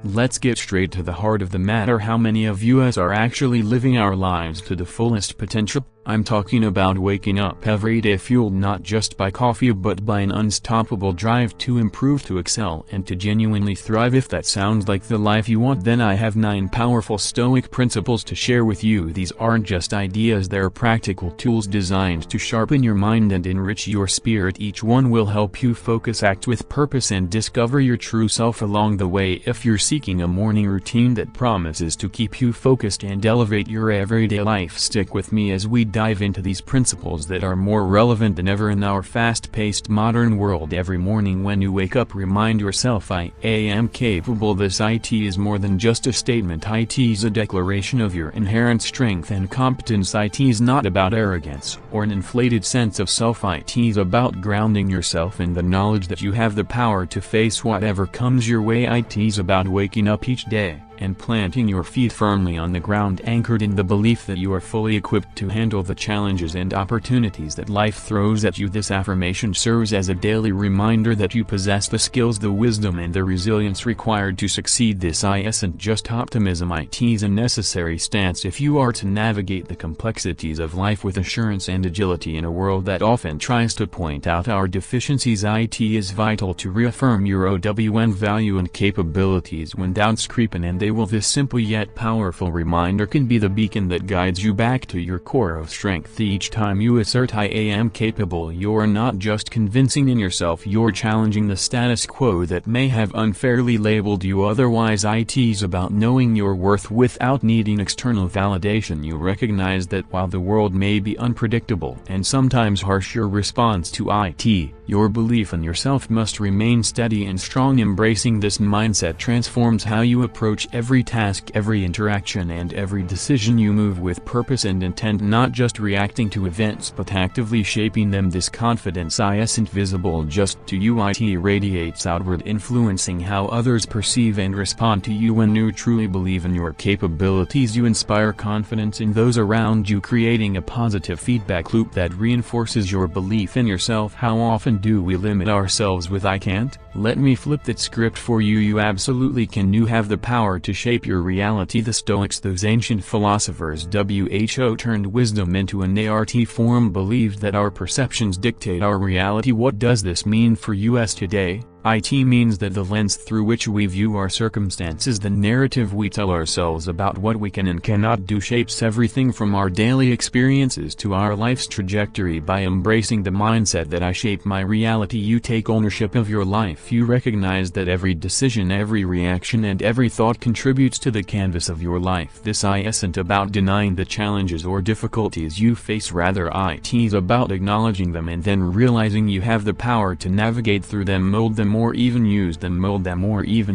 Let's get straight to the heart of the matter. How many of us are actually living our lives to the fullest potential? I'm talking about waking up every day fueled not just by coffee but by an unstoppable drive to improve, to excel, and to genuinely thrive. If that sounds like the life you want, then I have 9 powerful Stoic principles to share with you. These aren't just ideas, they're practical tools designed to sharpen your mind and enrich your spirit. Each one will help you focus, act with purpose, and discover your true self along the way. If you're seeking a morning routine that promises to keep you focused and elevate your everyday life, stick with me as we dive into these principles that are more relevant than ever in our fast-paced modern world. Every morning when you wake up, remind yourself, I am capable. This IT is more than just a statement. IT is a declaration of your inherent strength and competence. IT is not about arrogance or an inflated sense of self. IT is about grounding yourself in the knowledge that you have the power to face whatever comes your way. IT is about waking up each day and planting your feet firmly on the ground, anchored in the belief that you are fully equipped to handle the challenges and opportunities that life throws at you. This affirmation serves as a daily reminder that you possess the skills, the wisdom, and the resilience required to succeed. This isn't just optimism. It is a necessary stance if you are to navigate the complexities of life with assurance and agility in a world that often tries to point out our deficiencies. It is vital to reaffirm your own value and capabilities when doubts creep in, and they will. This simple yet powerful reminder can be the beacon that guides you back to your core of strength. Each time you assert I am capable, you're not just convincing in yourself, you're challenging the status quo that may have unfairly labeled you otherwise. It is about knowing your worth without needing external validation. You recognize that while the world may be unpredictable and sometimes harsh, your response to it, your belief in yourself, must remain steady and strong. Embracing this mindset transforms how you approach every task, every interaction, and every decision. You move with purpose and intent, not just reacting to events but actively shaping them. This confidence isn't visible just to you. It radiates outward, influencing how others perceive and respond to you. When you truly believe in your capabilities, you inspire confidence in those around you, creating a positive feedback loop that reinforces your belief in yourself. How often do we limit ourselves with I can't? Let me flip that script for you. You absolutely can. You have the power to shape your reality. The Stoics, those ancient philosophers who turned wisdom into an art form, believed that our perceptions dictate our reality. What does this mean for us today? It means that the lens through which we view our circumstances, the narrative we tell ourselves about what we can and cannot do, shapes everything from our daily experiences to our life's trajectory. By embracing the mindset that I shape my reality, you take ownership of your life. You recognize that every decision, every reaction, and every thought contributes to the canvas of your life. This isn't about denying the challenges or difficulties you face, rather it is about acknowledging them and then realizing you have the power to navigate through them, mold them, or even use them,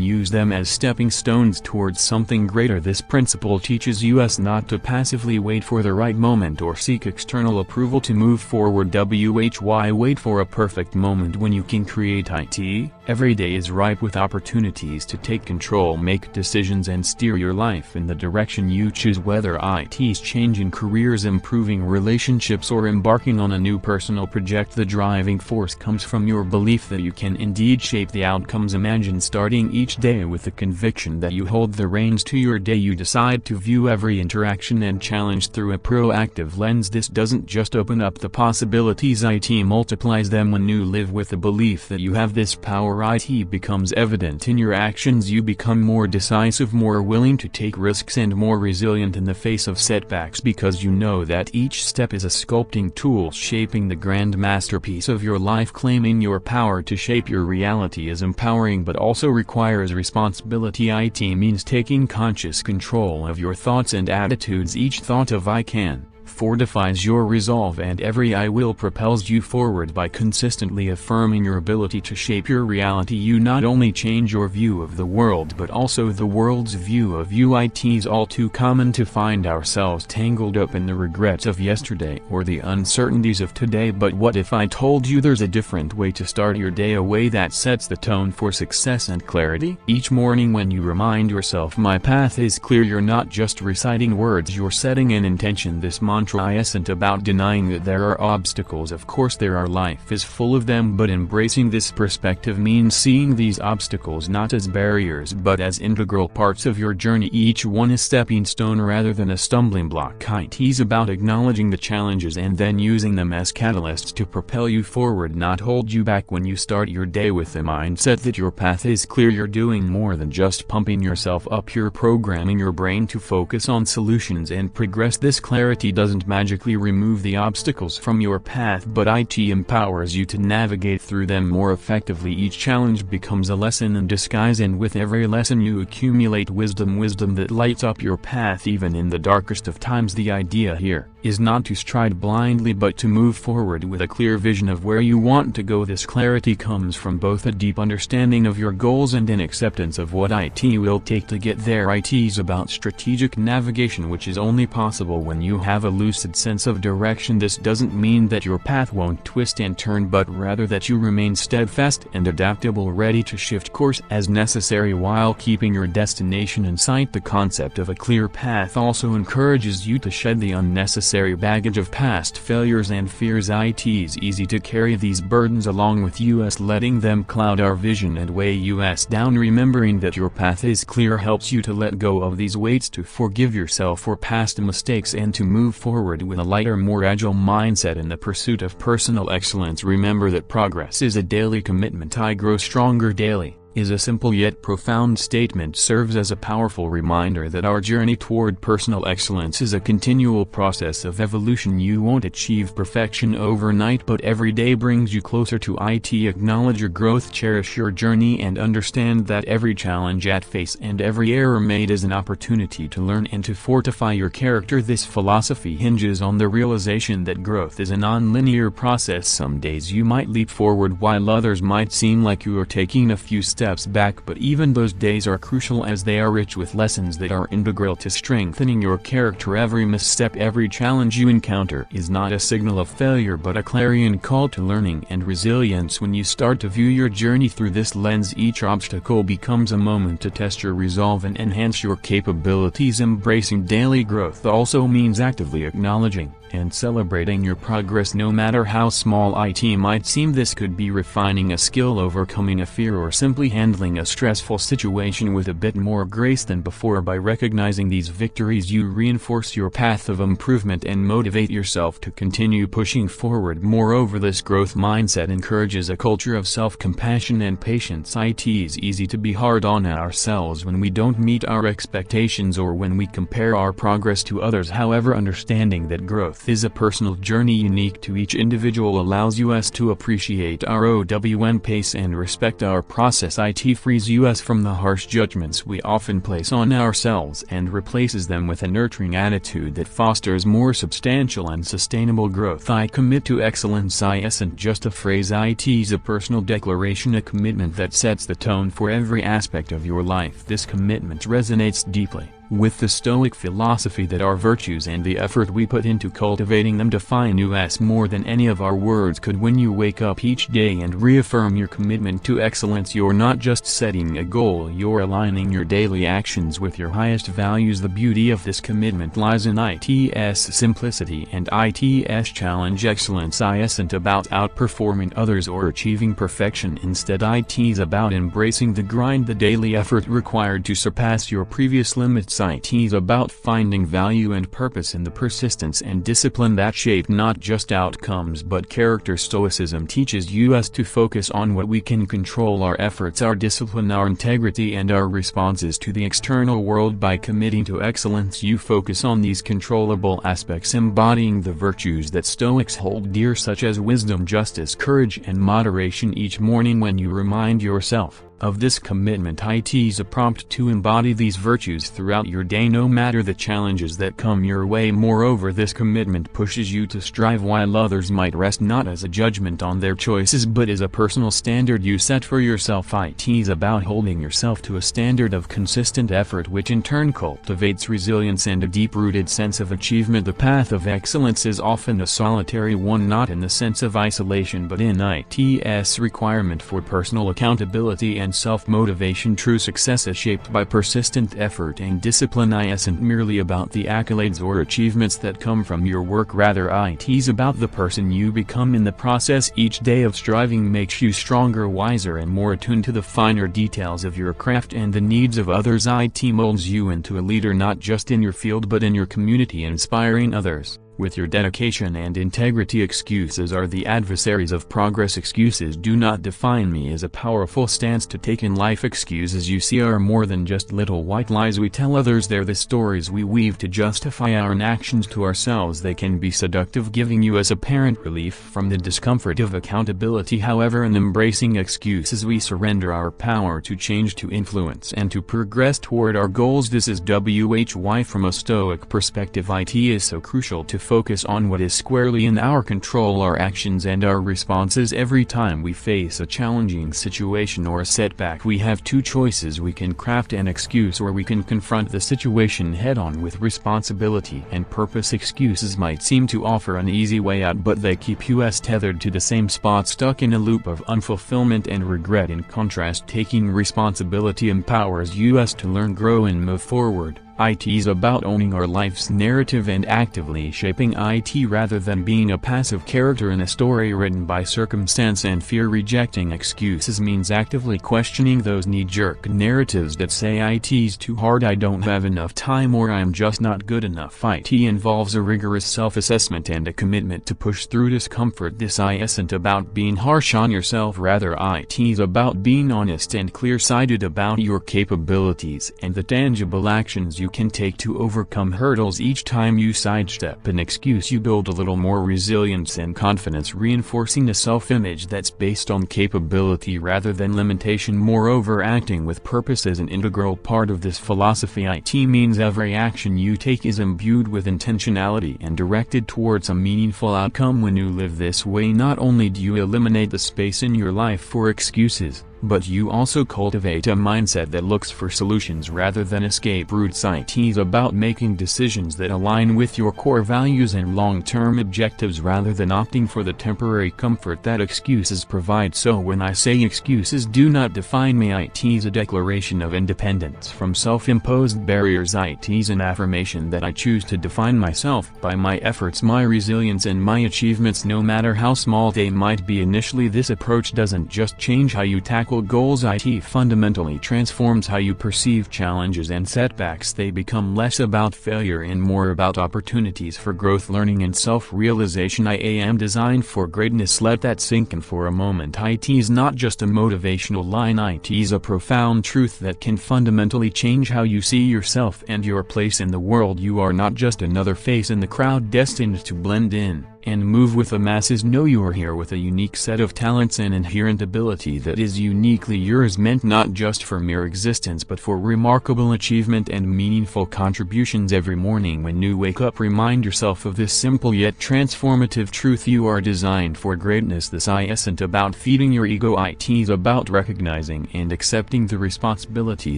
use them as stepping stones towards something greater. This principle teaches us not to passively wait for the right moment or seek external approval to move forward. Why wait for a perfect moment when you can create it? Every day is ripe with opportunities to take control, make decisions, and steer your life in the direction you choose. Whether it is changing careers, improving relationships, or embarking on a new personal project, the driving force comes from your belief that you can indeed shape the outcomes. Imagine starting each day with the conviction that you hold the reins to your day. You decide to view every interaction and challenge through a proactive lens. This doesn't just open up the possibilities, it multiplies them. When you live with the belief that you have this power, it becomes evident in your actions. You become more decisive, more willing to take risks, and more resilient in the face of setbacks, because you know that each step is a sculpting tool shaping the grand masterpiece of your life. Claiming your power to shape your reality is empowering but also requires responsibility. It means taking conscious control of your thoughts and attitudes. Each thought of I can fortifies your resolve, and every I will propels you forward. By consistently affirming your ability to shape your reality, you not only change your view of the world but also the world's view of you. It is all too common to find ourselves tangled up in the regrets of yesterday or the uncertainties of today. But what if I told you there's a different way to start your day, a way that sets the tone for success and clarity? Each morning when you remind yourself my path is clear, you're not just reciting words, you're setting an intention. This mantra mantra isn't about denying that there are obstacles. Of course there are, life is full of them, but embracing this perspective means seeing these obstacles not as barriers but as integral parts of your journey, each one a stepping stone rather than a stumbling block. It is about acknowledging the challenges and then using them as catalysts to propel you forward, not hold you back. When you start your day with the mindset that your path is clear, you're doing more than just pumping yourself up, you're programming your brain to focus on solutions and progress. This clarity doesn't magically remove the obstacles from your path, but it empowers you to navigate through them more effectively. Each challenge becomes a lesson in disguise, and with every lesson you accumulate wisdom that lights up your path even in the darkest of times. The idea here is not to stride blindly but to move forward with a clear vision of where you want to go. This clarity comes from both a deep understanding of your goals and an acceptance of what it will take to get there. It is about strategic navigation, which is only possible when you have a lucid sense of direction. This doesn't mean that your path won't twist and turn, but rather that you remain steadfast and adaptable, ready to shift course as necessary while keeping your destination in sight. The concept of a clear path also encourages you to shed the unnecessary baggage of past failures and fears. It is easy to carry these burdens along with us, letting them cloud our vision and weigh us down. Remembering that your path is clear helps you to let go of these weights, to forgive yourself for past mistakes, and to move forward with a lighter, more agile mindset in the pursuit of personal excellence. Remember that progress is a daily commitment. I grow stronger daily is a simple yet profound statement, serves as a powerful reminder that our journey toward personal excellence is a continual process of evolution. You won't achieve perfection overnight, but every day brings you closer to it. Acknowledge your growth, cherish your journey, and understand that every challenge at face and every error made is an opportunity to learn and to fortify your character. This philosophy hinges on the realization that growth is a non-linear process. Some days you might leap forward while others might seem like you are taking a few steps back, but even those days are crucial as they are rich with lessons that are integral to strengthening your character. Every misstep, every challenge you encounter is not a signal of failure but a clarion call to learning and resilience. When you start to view your journey through this lens, each obstacle becomes a moment to test your resolve and enhance your capabilities. Embracing daily growth also means actively acknowledging and celebrating your progress, no matter how small it might seem. This could be refining a skill, overcoming a fear, or simply handling a stressful situation with a bit more grace than before. By recognizing these victories, you reinforce your path of improvement and motivate yourself to continue pushing forward. Moreover, this growth mindset encourages a culture of self-compassion and patience. It is easy to be hard on ourselves when we don't meet our expectations or when we compare our progress to others. However, understanding that growth is a personal journey unique to each individual allows us to appreciate our own pace and respect our process. It frees us from the harsh judgments we often place on ourselves and replaces them with a nurturing attitude that fosters more substantial and sustainable growth. I commit to excellence isn't just a phrase, it is a personal declaration, a commitment that sets the tone for every aspect of your life. This commitment resonates deeply with the Stoic philosophy that our virtues and the effort we put into cultivating them define us more than any of our words could. When you wake up each day and reaffirm your commitment to excellence, you're not just setting a goal, you're aligning your daily actions with your highest values. The beauty of this commitment lies in its simplicity and its challenge. Excellence isn't about outperforming others or achieving perfection. Instead, it is about embracing the grind, the daily effort required to surpass your previous limits. It is about finding value and purpose in the persistence and discipline that shape not just outcomes but character. Stoicism teaches us to focus on what we can control: our efforts, our discipline, our integrity, and our responses to the external world. By committing to excellence, you focus on these controllable aspects, embodying the virtues that Stoics hold dear, such as wisdom, justice, courage, and moderation. Each morning when you remind yourself of this commitment, it is a prompt to embody these virtues throughout your day, no matter the challenges that come your way. Moreover, this commitment pushes you to strive while others might rest, not as a judgment on their choices but as a personal standard you set for yourself. It is about holding yourself to a standard of consistent effort, which in turn cultivates resilience and a deep-rooted sense of achievement. The path of excellence is often a solitary one, not in the sense of isolation but in its requirement for personal accountability and and self-motivation. True success is shaped by persistent effort and discipline. It isn't merely about the accolades or achievements that come from your work, rather it is about the person you become in the process. Each day of striving makes you stronger, wiser and more attuned to the finer details of your craft and the needs of others. It molds you into a leader not just in your field but in your community, inspiring others with your dedication and integrity. Excuses are the adversaries of progress. Excuses do not define me is a powerful stance to take in life. Excuses, you see, are more than just little white lies we tell others. They're the stories we weave to justify our inactions to ourselves. They can be seductive, giving you as apparent relief from the discomfort of accountability. However, in embracing excuses we surrender our power to change, to influence and to progress toward our goals. This is why from a Stoic perspective it is so crucial to focus on what is squarely in our control, our actions and our responses. Every time we face a challenging situation or a setback, we have two choices. We can craft an excuse or we can confront the situation head-on with responsibility and purpose. Excuses might seem to offer an easy way out, but they keep us tethered to the same spot, stuck in a loop of unfulfillment and regret. In contrast, taking responsibility empowers us to learn, grow and move forward. It is about owning our life's narrative and actively shaping it rather than being a passive character in a story written by circumstance and fear. Rejecting excuses means actively questioning those knee-jerk narratives that say it is too hard, I don't have enough time, or I'm just not good enough. It involves a rigorous self-assessment and a commitment to push through discomfort. This isn't about being harsh on yourself, rather it is about being honest and clear-sighted about your capabilities and the tangible actions you can take to overcome hurdles. Each time you sidestep an excuse, you build a little more resilience and confidence, reinforcing a self-image that's based on capability rather than limitation. Moreover, acting with purpose is an integral part of this philosophy. It means every action you take is imbued with intentionality and directed towards a meaningful outcome. When you live this way, not only do you eliminate the space in your life for excuses, but you also cultivate a mindset that looks for solutions rather than escape routes. It is about making decisions that align with your core values and long-term objectives rather than opting for the temporary comfort that excuses provide. So when I say excuses do not define me, it is a declaration of independence from self-imposed barriers. It is an affirmation that I choose to define myself by my efforts, my resilience and my achievements, no matter how small they might be initially. This approach doesn't just change how you tackle goals, it fundamentally transforms how you perceive challenges and setbacks. They become less about failure and more about opportunities for growth, learning and self-realization. I am designed for greatness. Let that sink in for a moment. It is not just a motivational line, it is a profound truth that can fundamentally change how you see yourself and your place in the world. You are not just another face in the crowd destined to blend in and move with the masses. No, you are here with a unique set of talents and inherent ability that is uniquely yours, meant not just for mere existence but for remarkable achievement and meaningful contributions. Every morning when you wake up, remind yourself of this simple yet transformative truth: you are designed for greatness. This isn't about feeding your ego, it is about recognizing and accepting the responsibility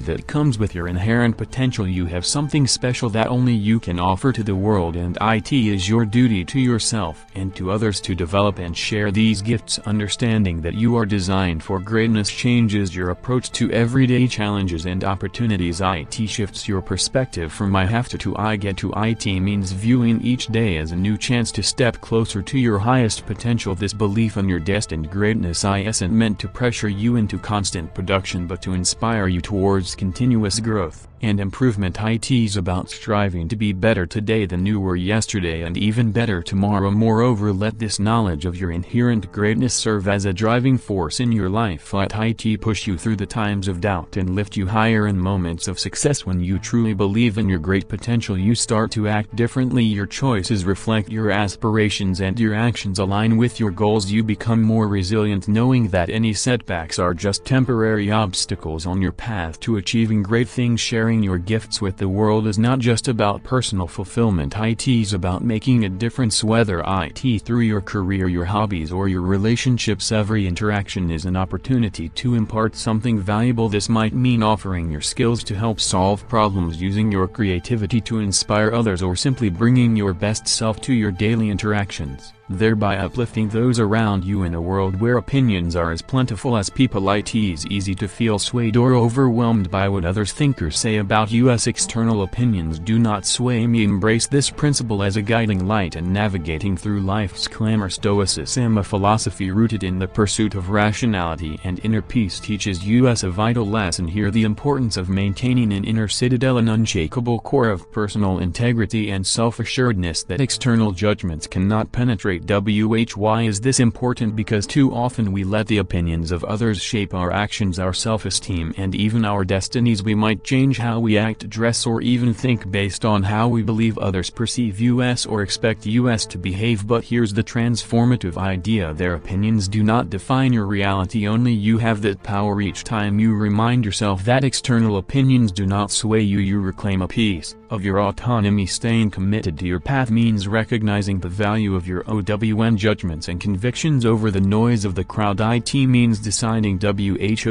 that comes with your inherent potential. You have something special that only you can offer to the world, and it is your duty to yourself and to others to develop and share these gifts. Understanding that you are designed for greatness changes your approach to everyday challenges and opportunities. It shifts your perspective from I have to I get to. It means viewing each day as a new chance to step closer to your highest potential. This belief in your destined greatness isn't meant to pressure you into constant production but to inspire you towards continuous growth and improvement. It is about striving to be better today than you were yesterday and even better tomorrow. Moreover, let this knowledge of your inherent greatness serve as a driving force in your life. Let it push you through the times of doubt and lift you higher in moments of success. When you truly believe in your great potential, you start to act differently. Your choices reflect your aspirations and your actions align with your goals. You become more resilient, knowing that any setbacks are just temporary obstacles on your path to achieving great things. Sharing your gifts with the world is not just about personal fulfillment, it is about making a difference. Whether it through your career, your hobbies or your relationships, every interaction is an opportunity to impart something valuable. This might mean offering your skills to help solve problems, using your creativity to inspire others, or simply bringing your best self to your daily interactions. thereby uplifting those around you. In a world where opinions are as plentiful as people, it is easy to feel swayed or overwhelmed by what others think or say about us. External opinions do not sway me. Embrace this principle as a guiding light and navigating through life's clamor. Stoicism, a philosophy rooted in the pursuit of rationality and inner peace, teaches us a vital lesson here: the importance of maintaining an inner citadel, an unshakable core of personal integrity and self-assuredness that external judgments cannot penetrate. Why is this important? Because too often we let the opinions of others shape our actions, our self-esteem, and even our destinies. We might change how we act, dress, or even think based on how we believe others perceive us or expect us to behave. But here's the transformative idea: their opinions do not define your reality, only you have that power. Each time you remind yourself that external opinions do not sway you, you reclaim a piece of your autonomy. Staying committed to your path means recognizing the value of your own judgments and convictions over the noise of the crowd. It means deciding who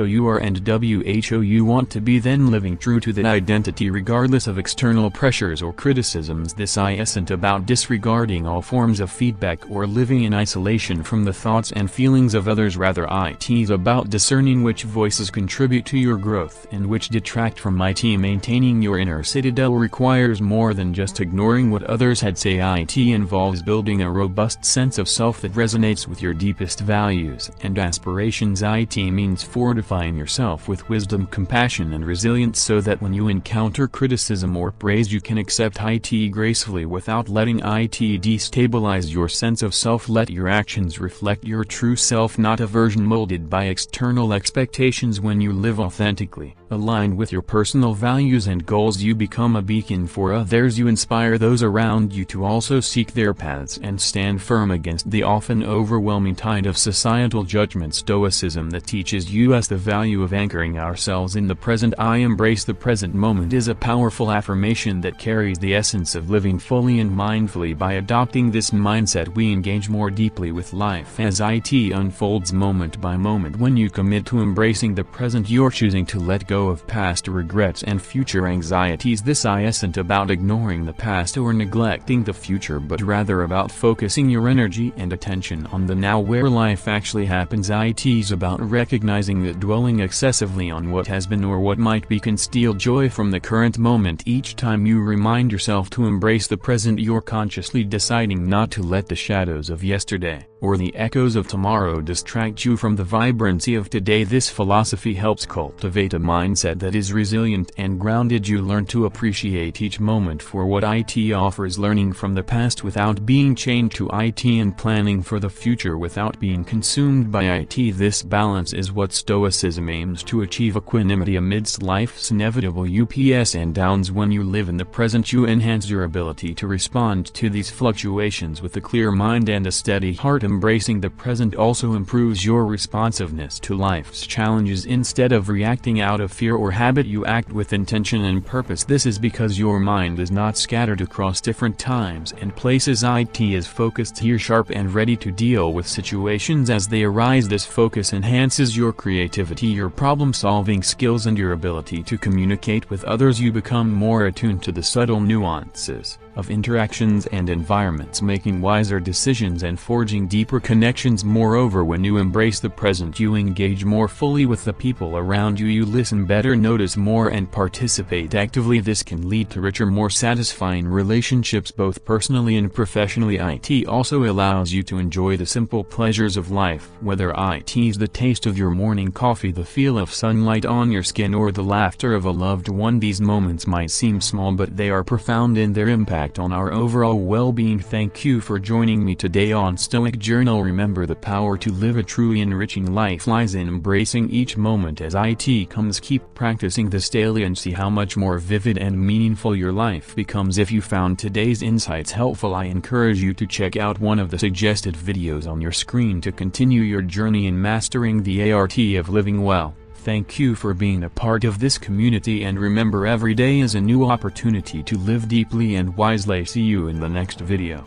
you are and who you want to be, then living true to that identity regardless of external pressures or criticisms. This isn't about disregarding all forms of feedback or living in isolation from the thoughts and feelings of others. Rather, it is about discerning which voices contribute to your growth and which detract from it. Maintaining your inner citadel requires more than just ignoring what others had say. It involves building a robust sense of self that resonates with your deepest values and aspirations. It means fortifying yourself with wisdom, compassion, and resilience so that when you encounter criticism or praise you can accept it gracefully without letting it destabilize your sense of self. Let your actions reflect your true self, not a version molded by external expectations. When you live authentically, aligned with your personal values and goals, you become a beacon for others. You inspire those around you to also seek their paths and stand firm against the often overwhelming tide of societal judgment. Stoicism, that teaches us the value of anchoring ourselves in the present. I embrace the present moment is a powerful affirmation that carries the essence of living fully and mindfully. By adopting this mindset, we engage more deeply with life as it unfolds moment by moment. When you commit to embracing the present, you're choosing to let go of past regrets and future anxieties. This isn't about ignoring the past or neglecting the future, but rather about focusing your energy and attention on the now, where life actually happens. It is about recognizing that dwelling excessively on what has been or what might be can steal joy from the current moment. Each time you remind yourself to embrace the present, you're consciously deciding not to let the shadows of yesterday or the echoes of tomorrow distract you from the vibrancy of today. This philosophy helps cultivate a mindset that is resilient and grounded. You learn to appreciate each moment for what it offers, learning from the past without being chained to it, and planning for the future without being consumed by it. This balance is what Stoicism aims to achieve: equanimity amidst life's inevitable ups and downs. When you live in the present, you enhance your ability to respond to these fluctuations with a clear mind and a steady heart. Embracing the present also improves your responsiveness to life's challenges. Instead of reacting out of fear or habit, you act with intention and purpose. This is because your mind is not scattered across different times and places. It is focused here, sharp and ready to deal with situations as they arise. This focus enhances your creativity, your problem-solving skills, and your ability to communicate with others. You become more attuned to the subtle nuances of interactions and environments, making wiser decisions and forging deeper connections. Moreover, when you embrace the present, you engage more fully with the people around you. You listen better, notice more, and participate actively. This can lead to richer, more satisfying relationships, both personally and professionally. It also allows you to enjoy the simple pleasures of life, whether it is the taste of your morning coffee, the feel of sunlight on your skin, or the laughter of a loved one. These moments might seem small, but they are profound in their impact on our overall well-being. Thank you for joining me today on Stoic Journal. Remember, the power to live a truly enriching life lies in embracing each moment as it comes. Keep practicing this daily and see how much more vivid and meaningful your life becomes. If you found today's insights helpful, I encourage you to check out one of the suggested videos on your screen to continue your journey in mastering the art of living well. Thank you for being a part of this community, and remember, every day is a new opportunity to live deeply and wisely. See you in the next video.